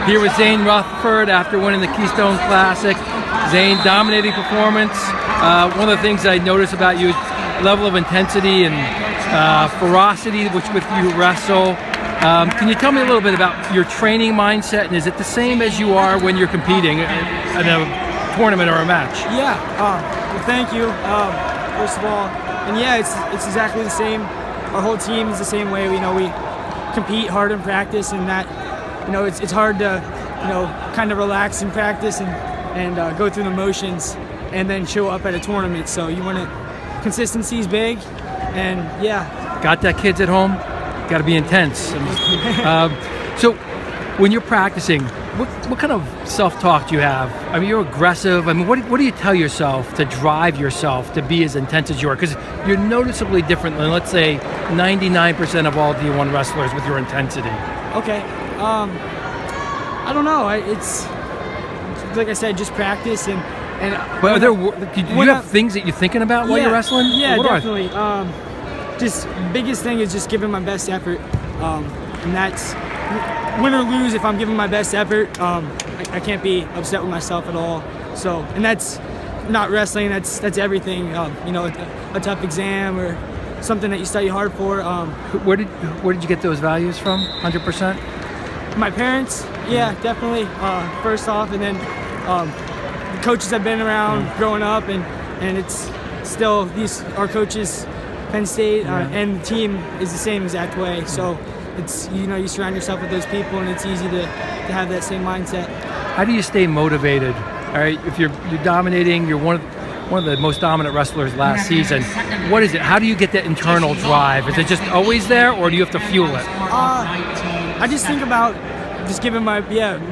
Here with Zain Retherford after winning the Keystone Classic. Zain, dominating performance. One of the things I notice about you is level of intensity and ferocity with you wrestle. Can you tell me a little bit about your training mindset, and is it the same as you are when you're competing in a tournament or a match? Yeah, well, thank you, first of all. And yeah, it's exactly the same. Our whole team is the same way. We compete hard in practice, and that, it's hard to, kind of relax in practice and go through the motions and then show up at a tournament. So you want to, consistency is big, and yeah. Got that, kids at home? Got to be intense. So when you're practicing, what kind of self-talk do you have? I mean, you're aggressive. I mean, what do you tell yourself to drive yourself to be as intense as you are? Because you're noticeably different than, let's say, 99% of all D1 wrestlers with your intensity. Okay. I don't know. It's like I said, just practice and. But do you have things that you're thinking about while you're wrestling? Yeah, definitely. Just biggest thing is just giving my best effort, and that's win or lose. If I'm giving my best effort, I can't be upset with myself at all. So, and that's not wrestling. That's everything. A tough exam or something that you study hard for. Where did you get those values from? 100%. My parents, yeah, definitely. First off, and then the coaches I've been around growing up, and it's still our coaches, Penn State, and the team is the same exact way. So it's you surround yourself with those people, and it's easy to have that same mindset. How do you stay motivated? All right, if you're dominating, you're one of the most dominant wrestlers last season. What is it? How do you get that internal drive? Is it just always there, or do you have to fuel it? I just think about just giving my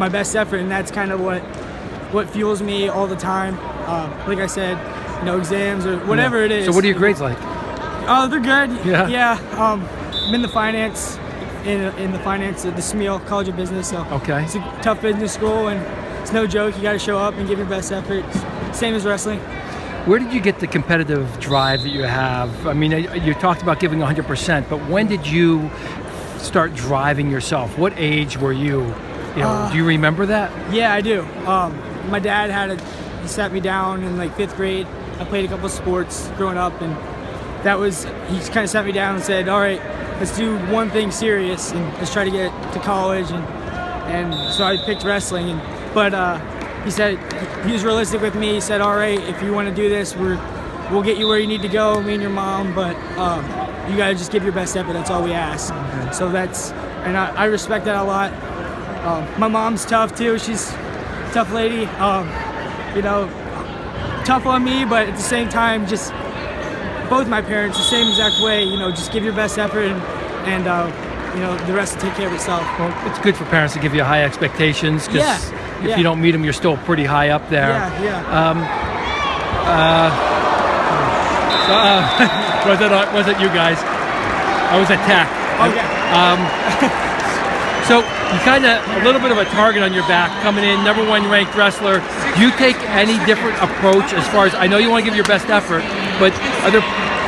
best effort, and that's kind of what fuels me all the time. Like I said, exams or whatever it is. So what are your grades like? Oh, they're good. Yeah. I'm in the finance, in the finance at the SMEAL College of Business. So okay. It's a tough business school, and it's no joke. You got to show up and give your best effort. Same as wrestling. Where did you get the competitive drive that you have? I mean, you talked about giving 100%, but when did you start driving yourself? What age were you? Do you remember that? Yeah, I do. My dad he sat me down in like 5th grade. I played a couple of sports growing up, and he kind of sat me down and said, all right, let's do one thing serious and let's try to get to college. And so I picked wrestling. But he said, he was realistic with me. He said, all right, if you want to do this, we'll get you where you need to go, me and your mom, but you got to just give your best effort. That's all we ask. Okay. So and I respect that a lot. My mom's tough too. She's a tough lady. Tough on me, but at the same time, just both my parents, the same exact way. Just give your best effort, and the rest will take care of itself. Well, it's good for parents to give you high expectations, because if you don't meet them, you're still pretty high up there. Wasn't you guys? I was attacked. Okay. So you kind of a little bit of a target on your back coming in, #1 ranked wrestler. Do you take any different approach as far as, I know you want to give your best effort, but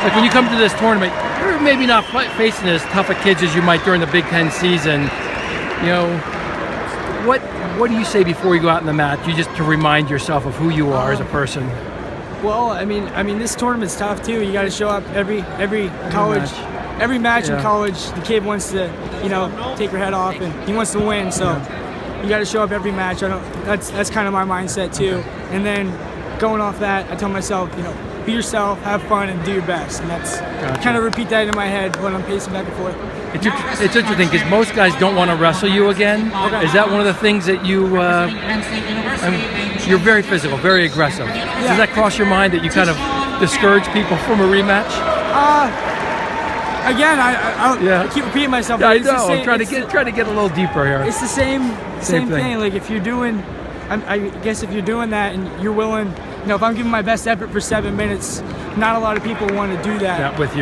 like when you come to this tournament, you're maybe not facing as tough a kids as you might during the Big Ten season. What do you say before you go out in the mat? You just to remind yourself of who you are as a person. Well, I mean, this tournament's tough too. You got to show up every college. Every match in college, the kid wants to, take your head off, and he wants to win. So you got to show up every match. That's kind of my mindset too. Okay. And then going off that, I tell myself, be yourself, have fun, and do your best. And that's kind of repeat that in my head when I'm pacing back and forth. It's interesting because most guys don't want to wrestle you again. Okay. Is that one of the things that you're very physical, very aggressive? Yeah. Does that cross your mind that you kind of discourage people from a rematch? Again, I keep repeating myself. Yeah, I know. I'm trying to get a little deeper here. It's the same thing. Like if you're doing, I guess if you're doing that and you're willing, if I'm giving my best effort for 7 minutes, not a lot of people want to do that. Yeah, with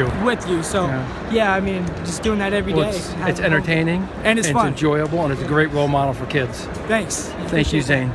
you. So I mean, just doing that every day. It's entertaining and it's fun. It's enjoyable, and it's a great role model for kids. Thanks. Thank you, Zain.